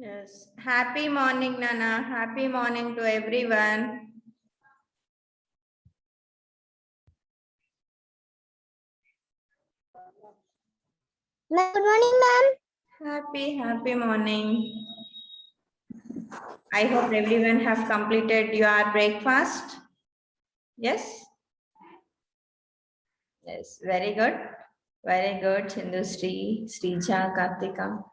Yes. Happy morning, Nana. Happy morning to everyone. Good morning, ma'am. Happy morning. I hope everyone have completed your breakfast. Yes? Yes, very good. Very good, Chindusri, Srija, Kartika.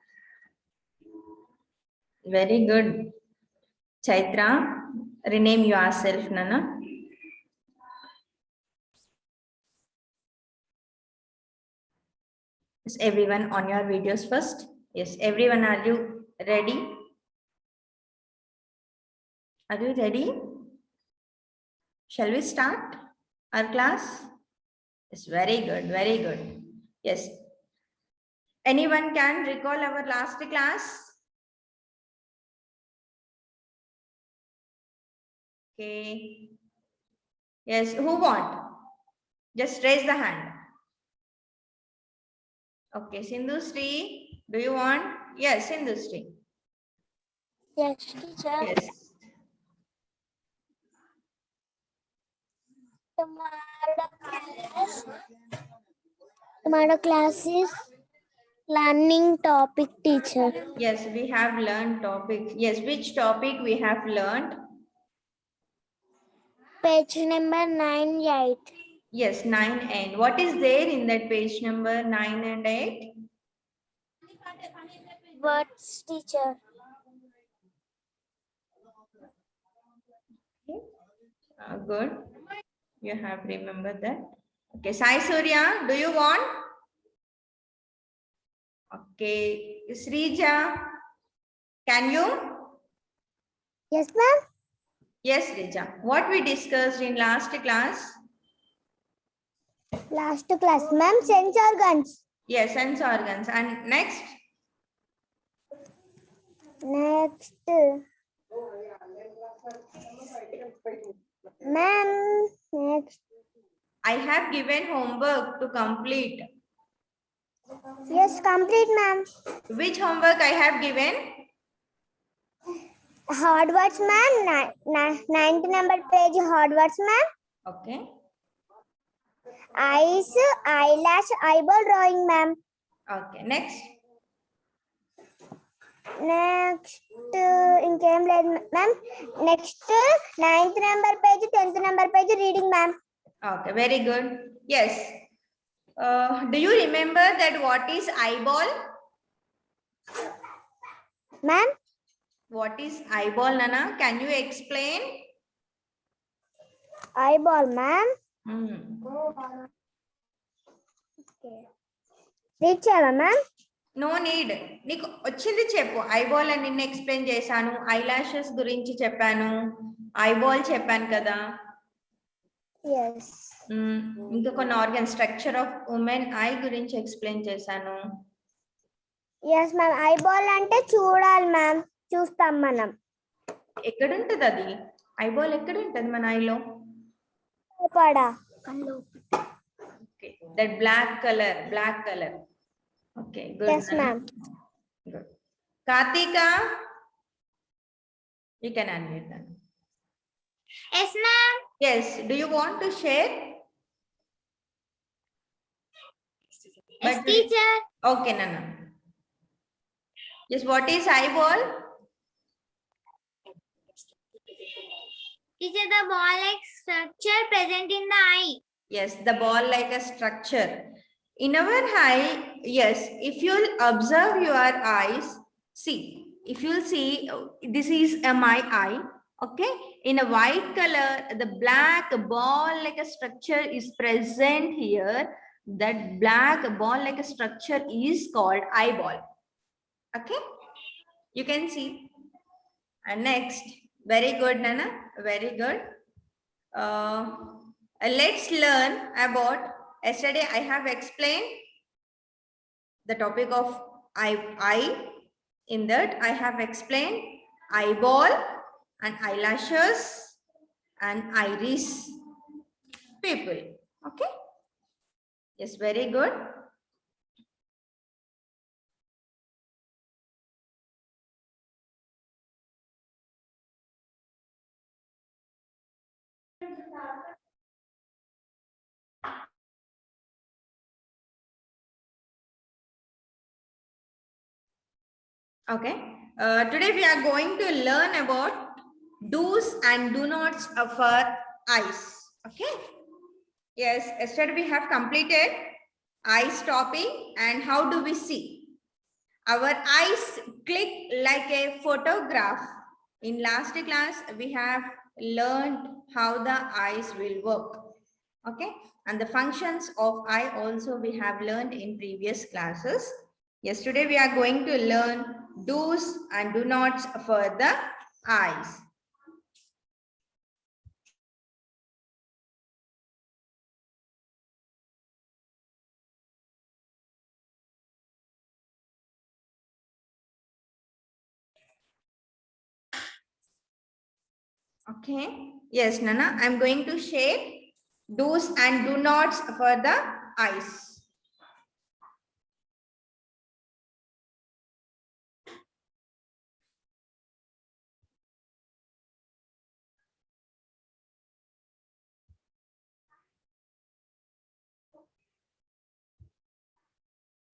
Very good. Chaitra, rename yourself, Nana. Is everyone on your videos first? Yes, everyone, are you ready? Are you ready? Shall we start our class? Yes, very good, very good. Yes. Anyone can recall our last class? Okay. Yes, who want? Just raise the hand. Okay, Sindhu Sri, do you want? Yes, Sindhu Sri. Yes, teacher. Yes. Tomorrow class is learning topic, teacher. Yes, we have learned topics. Yes, which topic we have learned? Page number 9, 8. Yes, 9 and what is there in that page number 9 and 8? Words, teacher. Good. You have remembered that. Okay, Sai Surya, do you want? Okay, Srija, can you? Yes, ma'am. Yes, Srija. What we discussed in last class? Last class, ma'am. Sense organs. Yes, sense organs. And next? Next. Ma'am. Next. I have given homework to complete. Yes, complete, ma'am. Which homework I have given? Hard words, ma'am. 90 number page hard words, ma'am. Okay. Eyes, eyelash, eyeball drawing, ma'am. Okay. Next. Next, ఇంకేం లేదు ma'am. Next 9th number page 10th number page reading ma'am. Okay, very good. Yes. Do you remember that what is eyeball? Ma'am, What is eyeball, Nana? Can you explain? Eyeball ma'am. Read చేయాలా ma'am? No need. నీకు వచ్చింది చెప్పు. Eyeball అని నిన్న explain చేశాను, I lashes గురించి చెప్పాను, eyeball చెప్పాను కదా. ఇంకా కొన్ని organ structure of women eye గురించి ఎక్స్ప్లెయిన్ చేశాను. Yes ma'am. ఐబాల్ అంటే చూడాలి మ్యామ్, చూస్తాం మనం. ఎక్కడుంటది అది? ఐబాల్ ఎక్కడ ఉంటది మన ఐలో? That black colour. Okay, good. Yes, ma'am. Good. Kartika, you can unmute them. Yes, ma'am. Yes, do you want to share? Yes, teacher. Okay, Nana. Yes, what is eyeball? Teacher, the ball-like structure present in the eye. Yes, the ball like a structure. In our eye, yes, if you'll observe your eyes, see, if you'll see, this is my eye, okay? In a white color, the black ball like a structure is present here. That black ball like a structure is called eyeball. Okay? You can see. And next, very good, Nana, very good. Let's learn about, yesterday I have explained the topic of eye. In that I have explained eyeball and eyelashes and iris people. Okay. Yes, very good. Okay. Today we are going to learn about do's and do nots of our eyes. Okay. Yes, yesterday we have completed eye stopping and how do we see. Our eyes click like a photograph. In last class, we have learned how the eyes will work. Okay. And the functions of eye also we have learned in previous classes. Yesterday we are going to learn do's and do nots for the eyes. Okay. Yes, Nana, I'm going to share do's and do nots for the eyes.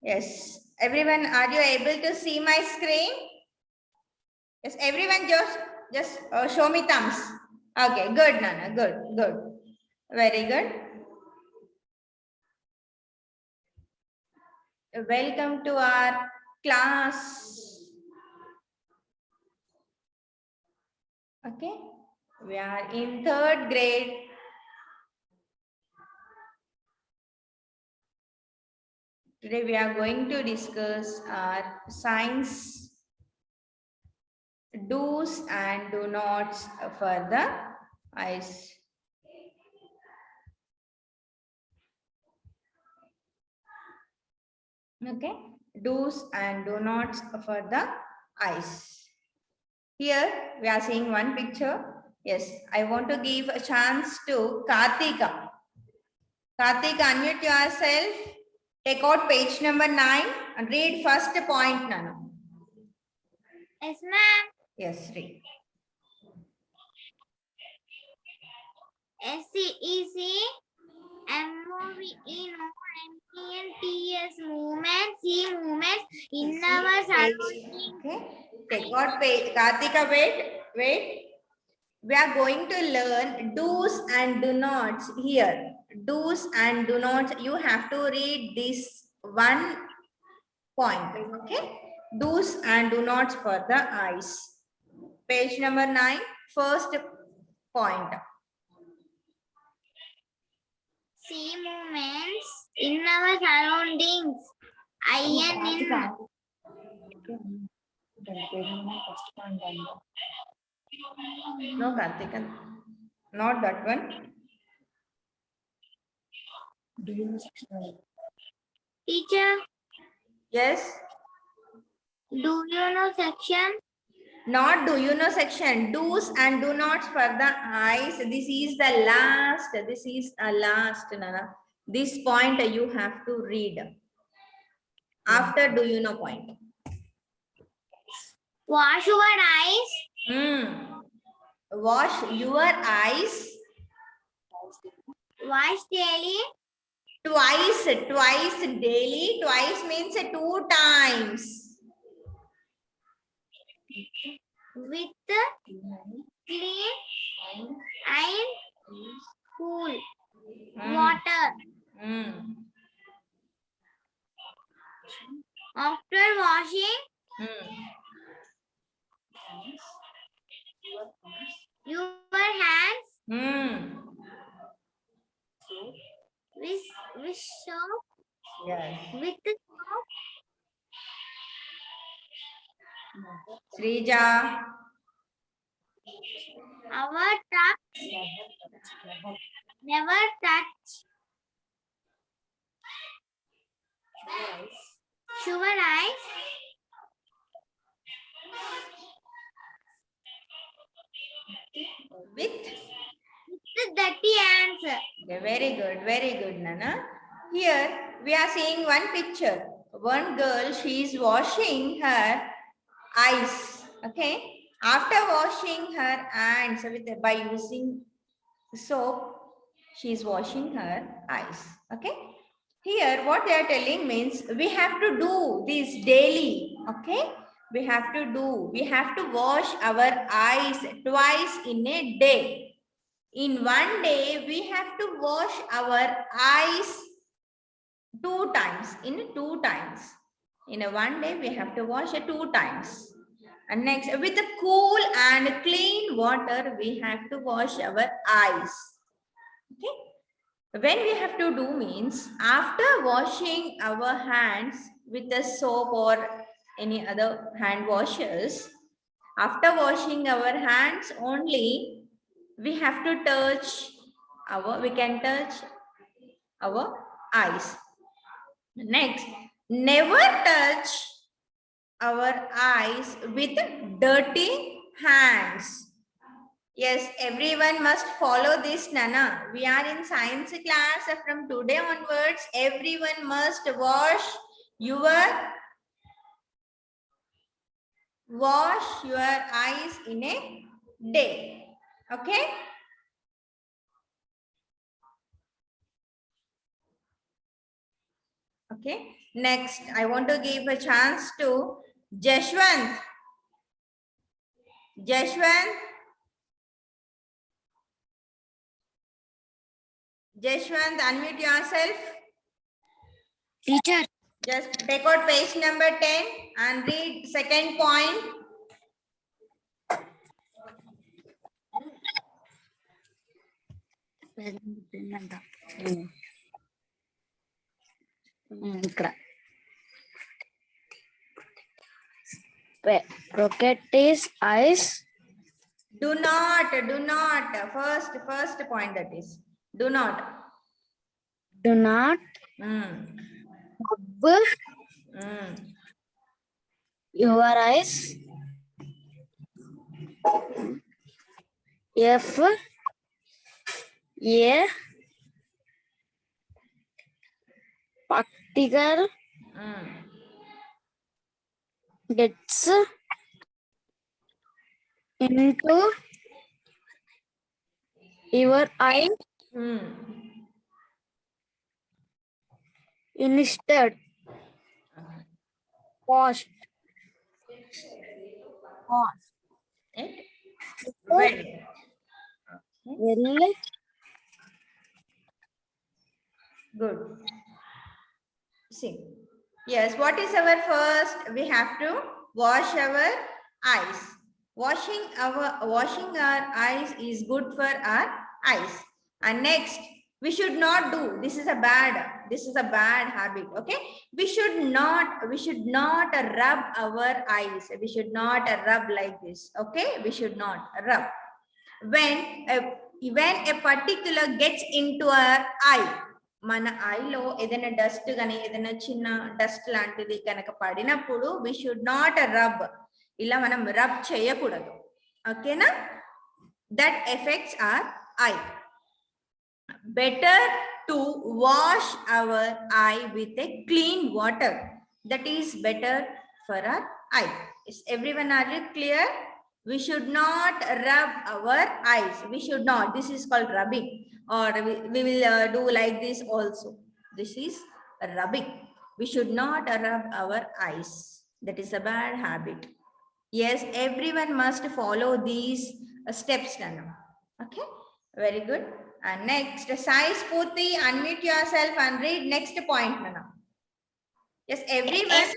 Yes, everyone, are you able to see my screen? Yes, everyone just show me thumbs. Okay, good, Nana, good. Very good. Welcome to our class. Okay, we are in 3rd grade. Today we are going to discuss our science do's and do nots for the eyes. Okay, do's and do nots for the eyes. Here we are seeing one picture. Yes, I want to give a chance to Kartika. Kartika, unmute yourself. Take out page number 9 and read first point, Nana. Yes, ma'am. Yes, read. SEC MOVENTS movements, C movements in our surroundings. Okay. Take out page. Kartika, wait. We are going to learn do's and do nots here. Do's and do nots. You have to read this one point. Okay. Do's and do nots for the eyes. Page number 9, first point. See movements in our surroundings. IN No, Kartika, not that one. Teacher, Yes, do you know section? not do you know section. Do's and do nots for the eyes. This is the last. This is a last, Nana. This point you have to read. After do you know point. Wash your eyes. Wash your eyes Wash daily. twice daily. Twice means 2 times. With clean and cool water. After washing your hands with soap. Yes. With soap. Srija. Our touch. Never touch. Your eyes. With the dirty hands. Very good, Nana. Here we are seeing one picture. One girl, she is washing her eyes. Okay. After washing her hands by using soap, she is washing her eyes. Okay. Here, what they are telling means we have to do this daily. Okay. we have to do? We have to wash our eyes twice in a day. In one day, we have to wash our eyes 2 times. In 2 times. In a one day, we have to wash it 2 times. And next, with the cool and clean water, we have to wash our eyes. Okay. When we have to do means, after washing our hands with the soap or any other hand washers, after washing our hands only, we have to touch we can touch our eyes. Next, never touch our eyes with dirty hands. Yes, everyone must follow this, Nana. We are in science class. From today onwards, everyone must wash your eyes in a day. Okay? Okay. Next, I want to give a chance to Jashwant. Jashwant, unmute yourself. Teacher. Just take out page number 10 and read second point. ఇక్కడ protect his eyes. Do not. First point, that is. Do not. Do not rub your eyes. If a particle gets into your eye, instead wash it well. well. Good. See. Yes, what is our first? We have to wash our eyes. Washing our eyes is good for our eyes. And next, we should not do. This is a bad habit. Okay. We should not rub our eyes. We should not rub like this. Okay. We should not rub. When a particular gets into our eye, మన ఐలో ఏదైనా dust కానీ ఏదైనా చిన్న dust లాంటిది కనుక పడినప్పుడు we should not rub. ఇలా మనం రబ్ చేయకూడదు. ఓకేనా? That affects our eye. Better to wash our eye with a clean water. That is better for our eye. Is everyone, are you clear? We should not rub our eyes. We should not. This is called rubbing. Or we will do like this also. This is rubbing. We should not rub our eyes. That is a bad habit. Yes, everyone must follow these steps, Nana. Okay, very good. And next, Sai Spurti, unmute yourself and read next point, Nana. Yes, everyone.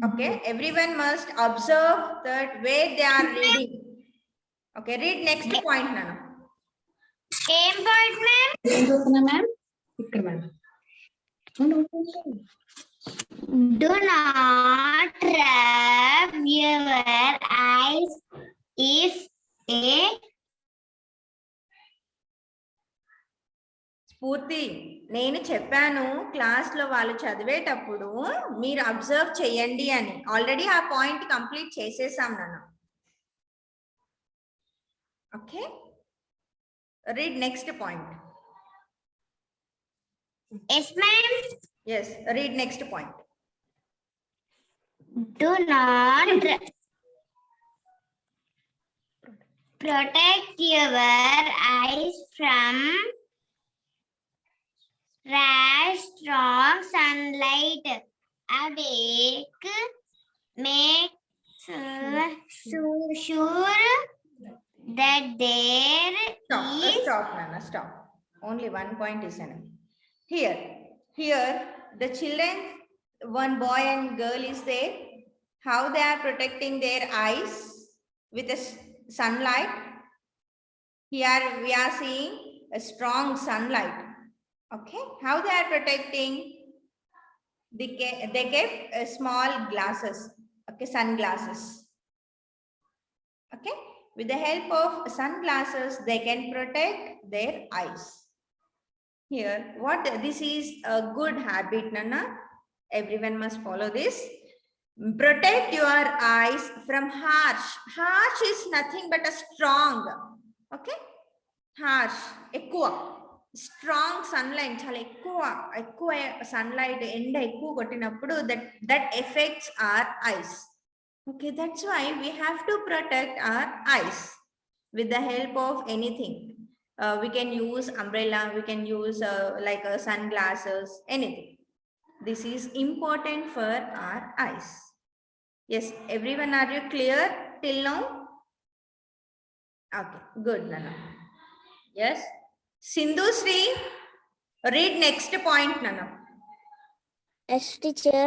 Okay, everyone must observe that where they are reading. Okay, read next point, Nana. Same point, ma'am. Do not rub your eyes if a స్ఫూర్తి, నేను చెప్పాను class లో వాళ్ళు చదివేటప్పుడు మీరు observe చేయండి అని. Already ఆ పాయింట్ కంప్లీట్ చేసేసాం నాన్న. Okay, read next point. Yes, ma'am. Yes, read next point. Do not protect your eyes from strong sunlight. Awake make sure that there is Stop, Nana, stop. Only one point is enough. Here, the children, one boy and girl is there. How they are protecting their eyes with the sunlight. Here we are seeing a strong sunlight. Okay, how they are protecting? They kept small glasses. Okay, sunglasses. Okay, with the help of sunglasses, they can protect their eyes. Here, this is a good habit, Nana. Everyone must follow this. Protect your eyes from harsh. Harsh is nothing but a strong. Okay, harsh, ఎక్కువ. Strong sunlight, చాలా ఎక్కువ sunlight, ఎండ ఎక్కువ కొట్టినప్పుడు that affects our eyes. Okay, that's why we have to protect our eyes with the help of anything. We can use umbrella, we can use like sunglasses, anything. This is important for our eyes. Yes, everyone, are you clear till now? Okay, good, Nana. Yes, Sindhu Sri, read next point, Nana. Yes, teacher.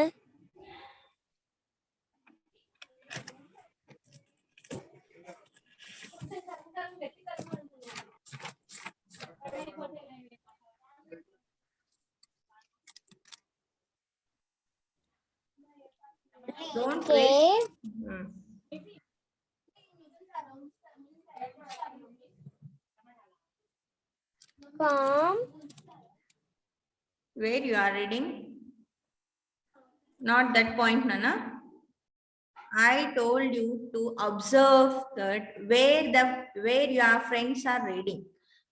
Don't Okay. wait. From Where you are reading? Not that point, Nana. I told you to observe that where your friends are reading.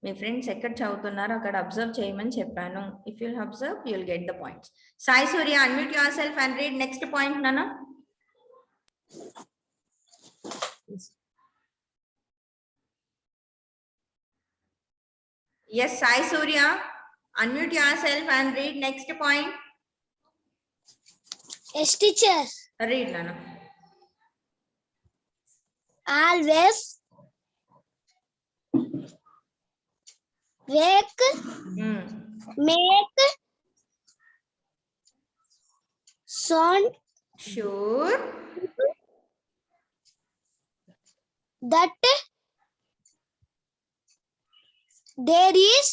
My friends ekkada chavutunnaru akkada observe cheyamani cheppanu. If you'll observe, you'll get the points. Sai Surya, unmute yourself and read next point, Nana. Yes, Sai Surya, unmute yourself and read next point. yes, teacher. Read, Nana. Always wake, make sound Sure. that there is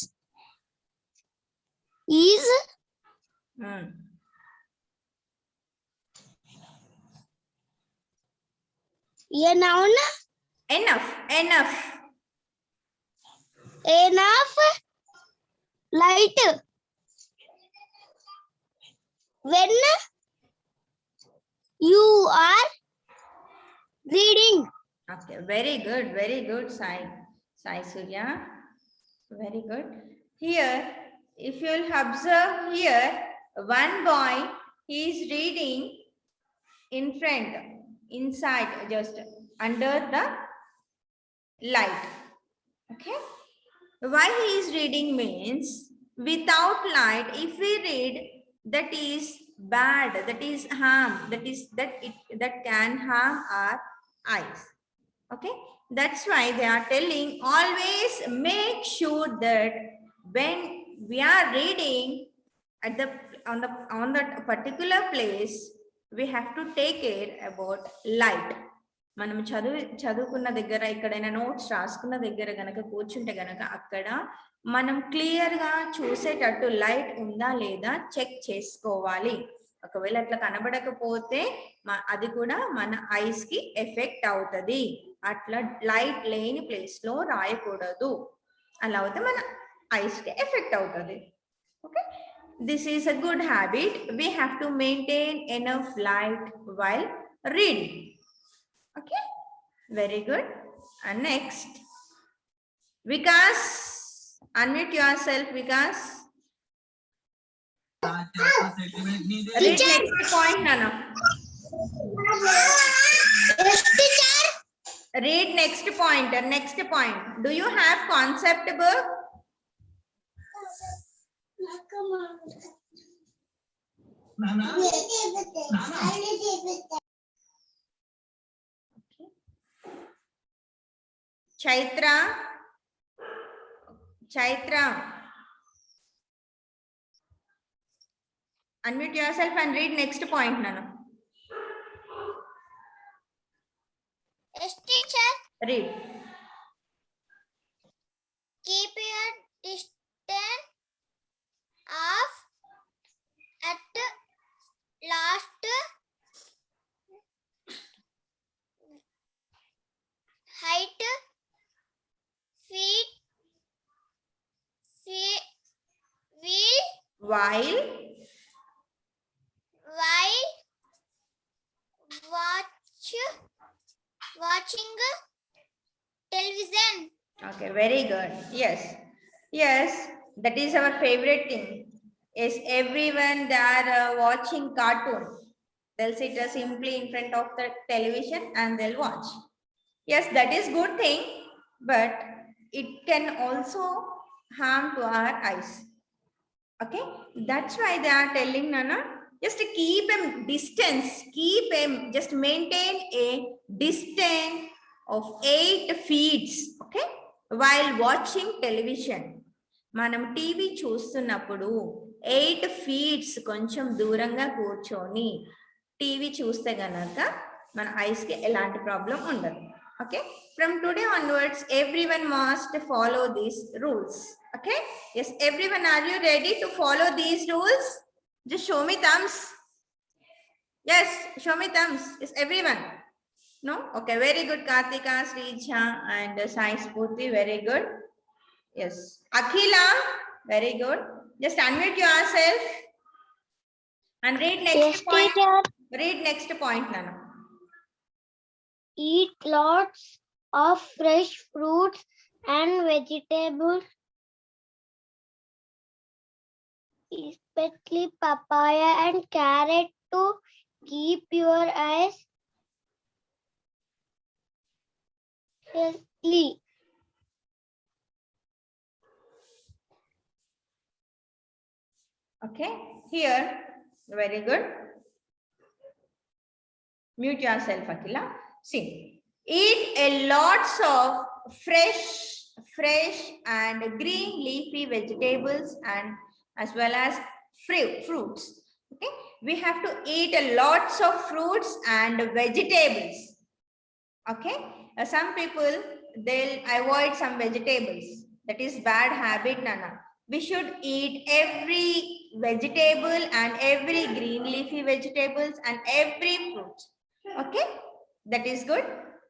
a noun, Enough. enough light when you are reading. Okay, very good, Sai Surya. Very good. Here, if you'll observe here, one boy, he is reading in front, inside, just under the light. Okay. Why he is reading means, without light, if we read, that is bad, that is harm, that can harm our eyes. Okay, that's why they are telling, always make sure that when we are reading at on that particular place, we have to take care about light. మనం చదువుకున్న దగ్గర, ఎక్కడైనా notes రాసుకున్న దగ్గర గనక కూర్చుంటే గనక అక్కడ మనం క్లియర్ గా చూసేటట్టు లైట్ ఉందా లేదా చెక్ చేసుకోవాలి. ఒకవేళ అట్లా కనబడకపోతే అది కూడా మన ఐస్ కి ఎఫెక్ట్ అవుతుంది. అట్లా లైట్ లేని ప్లేస్ లో రాయకూడదు. అలా అయితే మన ఐస్ కి ఎఫెక్ట్ అవుతుంది. Okay, this is a good habit. We have to maintain enough light while reading. Okay, very good. And next, Vikas, unmute yourself, Vikas. Read next point, Nana. Yes, teacher. Read next point. Next point. Do you have concept book? Chaitra. Chaitra. Unmute yourself and read next point, Nana. Yes, teacher. Read. Keep your distance off at last height feet While watching television. okay, very good. Yes. Yes, that is our favorite thing. Yes, everyone they are watching cartoon. They'll sit simply in front of the television and they'll watch. Yes, that is good thing, but it can also harm to our eyes. Okay, that's why they are telling Nana, just keep a distance, just maintain a distance of 8 feet, okay, while watching television. మనం TV చూస్తున్నప్పుడు 8 feet కొంచెం దూరంగా కూర్చొని TV చూస్తే గనక మన ice కి ఎలాంటి ప్రాబ్లం ఉండదు. Okay, from today onwards everyone must follow these rules. Okay, yes, everyone, are you ready to follow these rules? Just show me thumbs. Yes, show me thumbs. Yes, everyone. No? Okay, very good. Kartika, Sricha and Sai Spurti, very good. Yes, Akhila, very good. Just unmute yourself and read next Yes, point. teacher. Read next point, Nana. Eat lots of fresh fruits and vegetables, especially papaya and carrot, to keep your eyes healthy. Okay, here, very good. Mute yourself, Akila. See, eat a lots of fresh and green leafy vegetables and as well as fruits. Okay, we have to eat a lots of fruits and vegetables. Okay, some people they'll avoid some vegetables. That is bad habit, Nana. We should eat every vegetable and every green leafy vegetables and every fruit. Okay, that is good.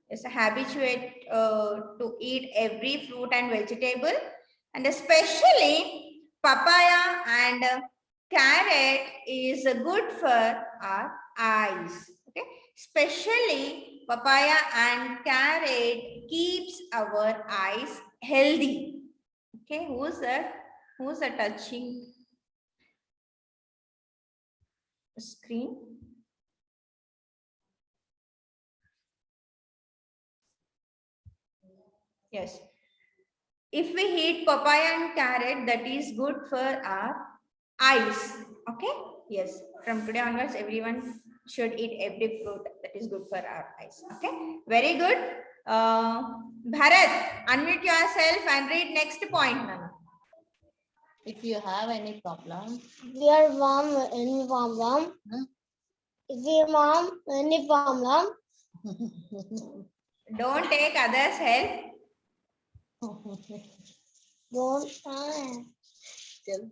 It's a habituate to eat every fruit and vegetable, and especially papaya and carrot is good for our eyes. Okay, especially papaya and carrot keeps our eyes healthy. Okay, who's that touching screen? Yes, if we eat papaya and carrot, that is good for our eyes. Okay, yes, from today onwards everyone should eat every fruit that is good for our eyes. Okay, very good. Bharat, unmute yourself and read next point, Nana. If you have any problem, Dear mom, any problem? Dear mom, any problem? Don't take others' help. Don't tell.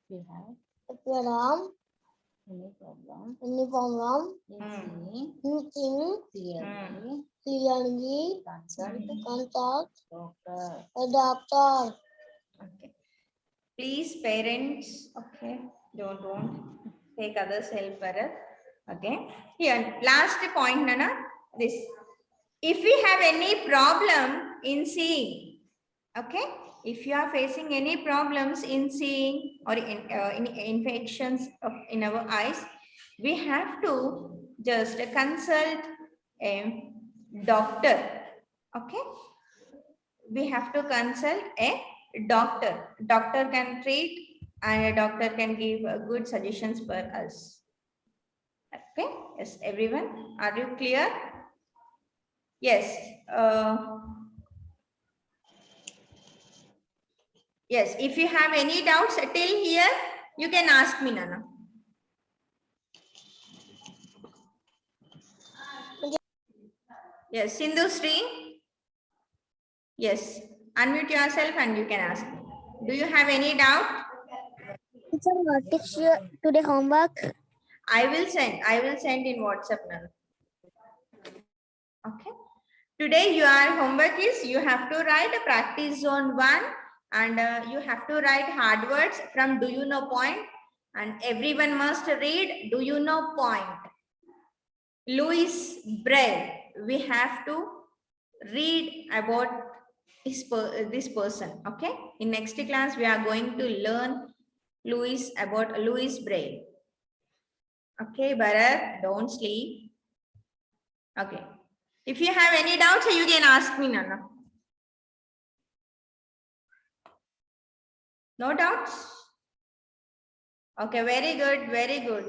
You have Dear mom, any problem, any problem? eating clearly, Clearly consult doctor. a doctor. Okay, please parents, okay, don't take others' help, Bharat. Okay, here last point, Nana. This, if we have any problem in seeing, okay, if you are facing any problems in seeing or in infections in our eyes, we have to just consult a doctor. Okay, we have to consult a doctor. Doctor can treat and a doctor can give good suggestions for us. Okay, yes, everyone, are you clear? Yes. Yes, if you have any doubts till here, you can ask me, Nana. Yes, Sindhu Sri. Yes, unmute yourself and you can ask me. Do you have any doubt? Teacher, what is your today homework? I will send in WhatsApp now. Okay. Today your homework is you have to write a practice zone 1 and you have to write hard words from do you know point, and everyone must read do you know point. Louis Braille, we have to read about this person. Okay. In next class, we are going to learn about Louis Braille. Okay, Bharat, don't sleep. Okay. If you have any doubts, you can ask me, Nana. No doubts? Okay, very good, very good.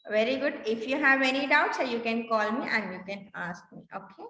Very good. If you have any doubts, you can call me and you can ask me. Okay.